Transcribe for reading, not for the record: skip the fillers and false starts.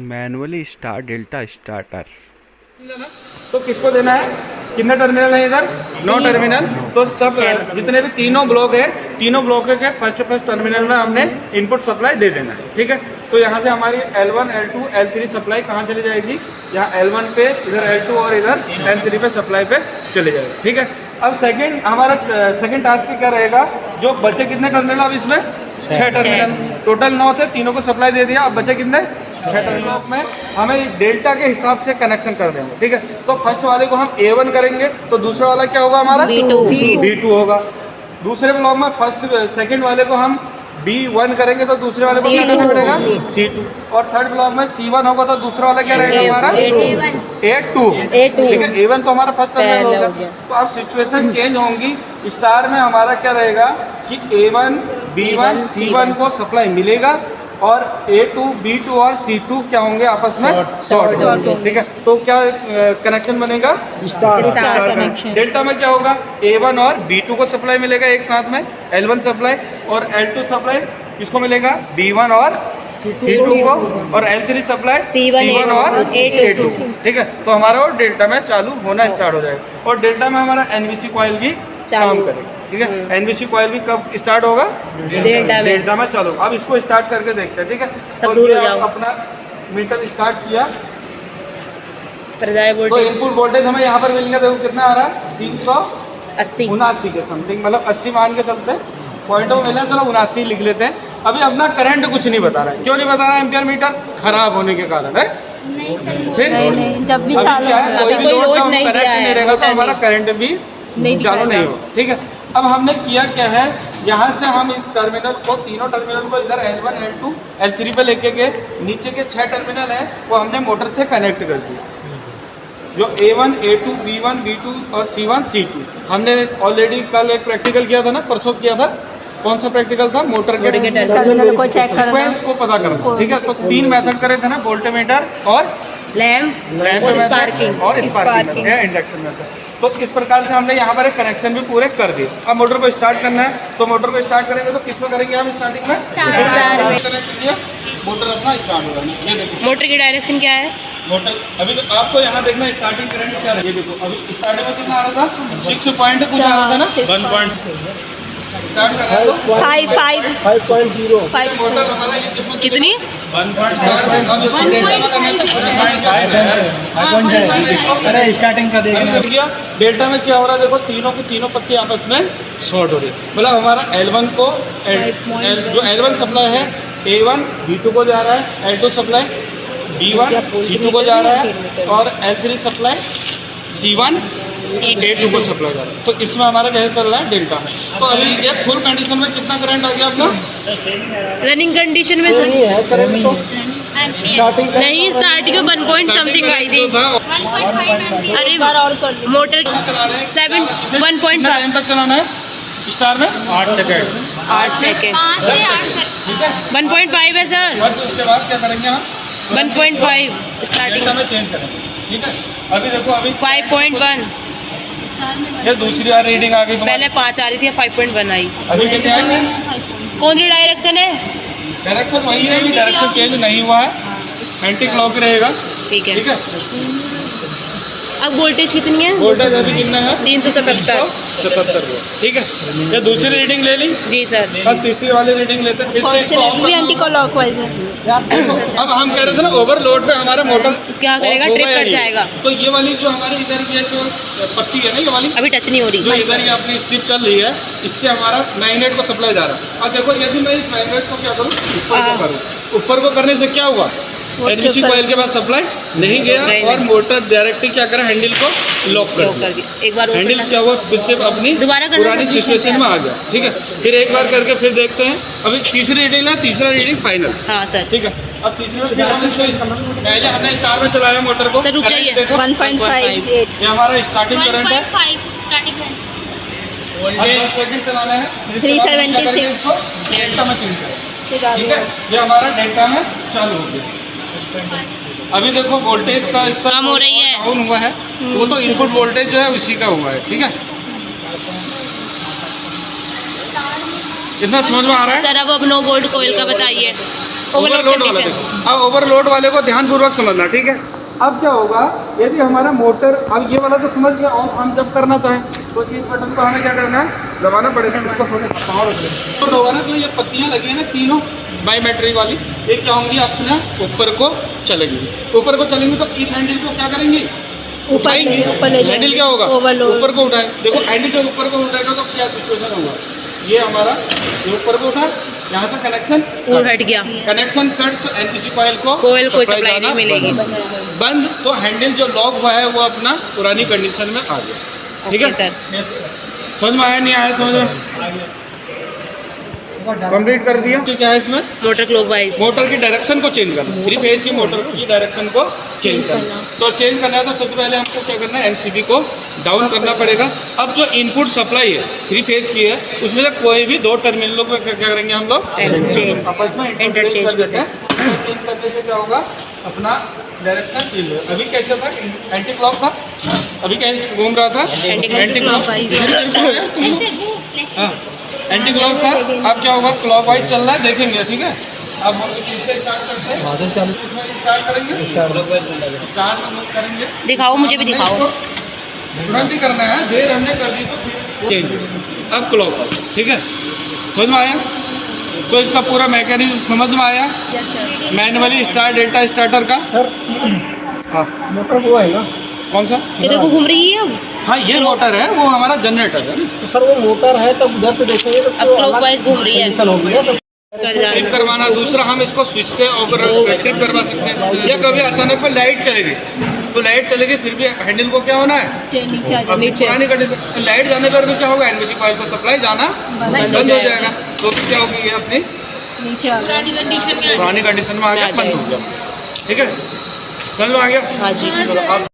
Manually start delta starter. तो किसको देना है, कितने टर्मिनल है इधर, 9 टर्मिनल। तो सब जितने भी तीनों ब्लॉक है, तीनों ब्लॉक के फर्स्ट टर्मिनल में हमने इनपुट सप्लाई दे देना है। ठीक है, तो यहाँ से हमारी L1, L2, L3 सप्लाई कहाँ चली जाएगी, यहाँ L1 पे, इधर L2 और इधर L3 पे सप्लाई पे चले जाएगी। ठीक है, अब हमारा सेकेंड टास्क क्या रहेगा, जो बचे कितने टर्मिनल, अब इसमें 6 टर्मिनल, टोटल 9 थे, तीनों को सप्लाई दे दिया, अब बचे कितने, 6 टर्मिनल में हमें डेल्टा के हिसाब से कनेक्शन कर देंगे। ठीक है, तो फर्स्ट वाले को हम A1 करेंगे, तो दूसरा वाला क्या होगा हमारा B2 होगा। दूसरे ब्लॉक में सेकंड वाले को हम B1 करेंगे, तो दूसरे वाले को क्या करना पड़ेगा, C2। और थर्ड ब्लॉक में C1 होगा, तो दूसरा वाला क्या रहेगा हमारा A2। ठीक है, A1 तो हमारा फर्स्ट टर्मिनल होगा। तो अब सिचुएशन चेंज होंगी, स्टार में हमारा क्या रहेगा कि A1, B1, C1 को सप्लाई मिलेगा और A2, B2 और C2 क्या होंगे, आपस में शॉर्ट होंगे। ठीक है, तो क्या कनेक्शन बनेगा, स्टार कनेक्शन। डेल्टा में क्या होगा, A1 और B2 को सप्लाई मिलेगा एक साथ में, L1 सप्लाई, और L2 सप्लाई किसको मिलेगा, B1 और C2 को, और L3 सप्लाई C1 और A2। ठीक है, तो हमारा वो डेल्टा में चालू होना स्टार्ट हो जाएगा, और डेल्टा में हमारा NBC कॉइल भी काम करेगा। ठीक है, NBC कॉइल भी कब स्टार्ट होगा, डेल्टा में चालू। अब इसको स्टार्ट करके देखते हैं। ठीक है, तो अपना मीटर स्टार्ट किया, तो इनपुट वोल्टेज हमें यहाँ पर मिलेगा, देखो कितना आ रहा है, 379 के समथिंग, मतलब 80 मान के चलते हैं, पॉइंटों में मिला, चलो 79 लिख लेते हैं। अभी अपना करंट कुछ नहीं बता रहा है, क्यों नहीं बता रहा है, एम्पियर मीटर खराब होने के कारण है। फिर जब भी चालू क्या है, कोई भी लोड कनेक्ट नहीं रहेगा तो हमारा करंट भी चालू नहीं होगा। ठीक है, अब हमने किया क्या है, यहाँ से हम इस टर्मिनल को, तीनों टर्मिनल को इधर L1, L2, L3 पे लेके गए, नीचे के 6 टर्मिनल हैं वो हमने मोटर से कनेक्ट कर दिया। जो A1, A2, B1, B2 और C1, C2 हमने ऑलरेडी कल एक प्रैक्टिकल किया था ना, परसों किया था। कौन सा प्रैक्टिकल था, मोटर के टर्मिनल को चेक करना, सीक्वेंस को पता करना। ठीक है, तो 3 मेथड करे थे ना, वोल्टमीटर और लैंप और स्पार्किंग है, इंडक्शन मेथड। तो इस प्रकार से हमने यहाँ पर एक कनेक्शन भी पूरे कर दिए। अब मोटर को स्टार्ट करना है, तो मोटर को स्टार्ट करेंगे तो किस में करेंगे हम, स्टार्टिंग में मोटर अपना स्टार्ट होगा। ये देखो मोटर की डायरेक्शन क्या है, मोटर अभी तो आपको यहाँ देखना स्टार्टिंग करंट क्या है। ये देखो अभी स्टार्टिंग में कितना आ रहा था, 6 पॉइंट कुछ आ रहा था ना, 1 पॉइंट स्टार्ट कर रहा है, तो 5.0 मोटर हमारा ये किसमें कितनी 1.5 स्टार्टिंग का देखिए। डेल्टा में क्या हो रहा है, देखो तीनों की तीनों पत्ती आपस में शॉर्ट हो रही है, मतलब हमारा L1 को जो L1 सप्लाई है A1 B2 को जा रहा है, L2 सप्लाई B1 C2 को जा रहा है, और L3 सप्लाई C1 A2 को सप्लाई जा रहा है। तो इसमें हमारा कैसे चल रहा है, डेल्टा में। तो अभी ये फुल कंडीशन में कितना करंट आ गया अपना, रनिंग कंडीशन में सर है करंट तो नहीं, स्टार्टिंग में 1 पॉइंट समथिंग आई थी। अरे मोटर 1.5 टाइम तक चलाना है, स्टार में 8 सेकेंड 8 सेकेंड, 1.5 है सर। उसके बाद क्या करेंगे हम, 1.5 स्टार्टिंग में चेंज करेंगे। ठीक है, अभी देखो अभी 5.1, ये दूसरी बार रीडिंग आ गई, पहले 5 आ रही थी, 5.1 आई। अभी कितने आएंगे, कौन सी डायरेक्शन है, डायरेक्शन वही है, डायरेक्शन चेंज नहीं हुआ है, एंटी क्लॉक रहेगा। ठीक है। ठीक है, अब वोल्टेज कितनी है, वोल्टेज अभी कितना है, 377। ठीक है, ये दूसरी रीडिंग ले ली जी सर। अब तीसरी वाली रीडिंग लेते हैं, एंटी क्लॉकवाइज है। अब हम कह रहे थे ना ओवरलोड पे हमारा मोटर क्या करेगा, ट्रिप कर जाएगा। तो ये वाली जो हमारी इधर की जो पत्ती है ना, ये वाली अभी टच नहीं हो रही, जो इधर ही अपनी स्ट्रिप चल रही है, इससे हमारा मैग्नेट को सप्लाई जा रहा है। अब देखो यदि मैं इस मैग्नेट को क्या करूँ, ऊपर को करूँ, ऊपर को करने से क्या हुआ, NBC कॉइल के पास सप्लाई नहीं गया और मोटर डायरेक्टली क्या करा, हैंडल को लॉक कर दिया। एक बार हैंडल क्या हुआ, फिर से अपनी पुरानी सिचुएशन में आ गया। ठीक है, फिर एक बार करके फिर देखते हैं। अभी तीसरी रीडिंग है, तीसरा रीडिंग फाइनल। हाँ सर। ठीक है, अब तीसरी पहले हमने स्टार में चलाया मोटर को, सर रुक जाइए, 1.5 ये हमारा स्टार्टिंग करंट है, 1.5 स्टार्टिंग करंट, 10 सेकंड चलाना है, 376 डेल्टा में चेंज करें। ठीक है, ये हमारा डेल्टा में चालू हो गया। अभी देखो वोल्टेज का स्तर कम हो रही है, डाउन हुआ है, वो तो इनपुट वोल्टेज जो है उसी का हुआ है। ठीक है, इतना समझ में आ रहा है सर। अब नो बोल्ट कोयल का बताइए। ओवरलोड वाला देखो। अब ओवरलोड वाले को ध्यानपूर्वक समझना, ठीक है। अब क्या होगा, यदि हमारा मोटर, अब ये वाला तो समझ गया, ऑफ हम जब करना चाहें तो इस बटन को हमें क्या करना है, दबाना पड़ेगा। इसको थोड़े पावर तो होगा ना, तो ये पत्तियाँ लगी है ना तीनों बायोमेट्रिक वाली, ये क्या होंगी, अपना ऊपर को चलेंगी। ऊपर को चलेंगी तो इस हैंडल को क्या करेंगी, उठाएंगे। हैंडल क्या होगा, ऊपर को उठाए। देखो हैंडल जब ऊपर को उठाएगा तो क्या सिचुएशन होगा, ये हमारा ये ऊपर को उठा, यहाँ से कनेक्शन हट गया, कनेक्शन कट, तो एनटीसी कॉइल को सप्लाई नहीं मिलेगी। बंद, तो हैंडल जो लॉक हुआ है वो अपना पुरानी कंडीशन में आ गया। ठीक है सर, समझ में आया, नहीं आया समझ में, कंप्लीट कर दिया। क्या है इसमें, मोटर क्लॉकवाइज, मोटर की डायरेक्शन को चेंज करना, 3 फेज की मोटर की डायरेक्शन को चेंज करना। तो चेंज करना है तो सबसे पहले हमको क्या करना है, एमसीबी को डाउन करना पड़ेगा। अब जो इनपुट सप्लाई है 3 फेज की है, उसमें से कोई भी 2 टर्मिनलों को क्या करेंगे हम लोग, आपस में इंटरचेंज करते हैं। चेंज करने से क्या होगा, अपना डायरेक्शन चेंज होगा। अभी कैसे था, एंटी क्लॉक था, अभी कैसे घूम रहा था, एंटी क्लॉक। हाँ एंटी क्लॉक था, अब क्या होगा, क्लॉकवाइज चल रहा है, देखेंगे। ठीक है, अब हम इसे स्टार्ट करते हैं, स्टार्ट करेंगे, स्टार्ट करेंगे। दिखाओ, मुझे भी दिखाओ। तुरंत ही करना है, देर हमने कर दी तो फिर चेंज। अब क्लॉकवाइज, ठीक है, समझ में आया। तो इसका पूरा मैकेनिज्म समझ में आया, मैनुअली स्टार्ट डेल्टा स्टार्टर का। सर हाँ मोटर वो है ना, कौन सा, इधर को घूम रही है अब। हाँ ये मोटर है, वो हमारा जनरेटर है। तो सर वो मोटर है, तब उधर से देखेंगे तो अब क्लॉकवाइज घूम रही है, ट्रिप करवाना। दूसरा हम इसको स्विच से ट्रिप करवा सकते हैं, या कभी अचानक में लाइट चलेगी तो लाइट चलेगी, फिर भी हैंडल को क्या होना है, नीचे पुरानी कंडीशन। लाइट जाने पर भी क्या होगा, एनबीसी कॉइल को सप्लाई जाना बंद हो जाएगा। तो फिर क्या होगी, ये अपनी पुरानी कंडीशन में आ गया, बंद हो गया। ठीक है, समझ में आ गया। हाँ जी। चलो अब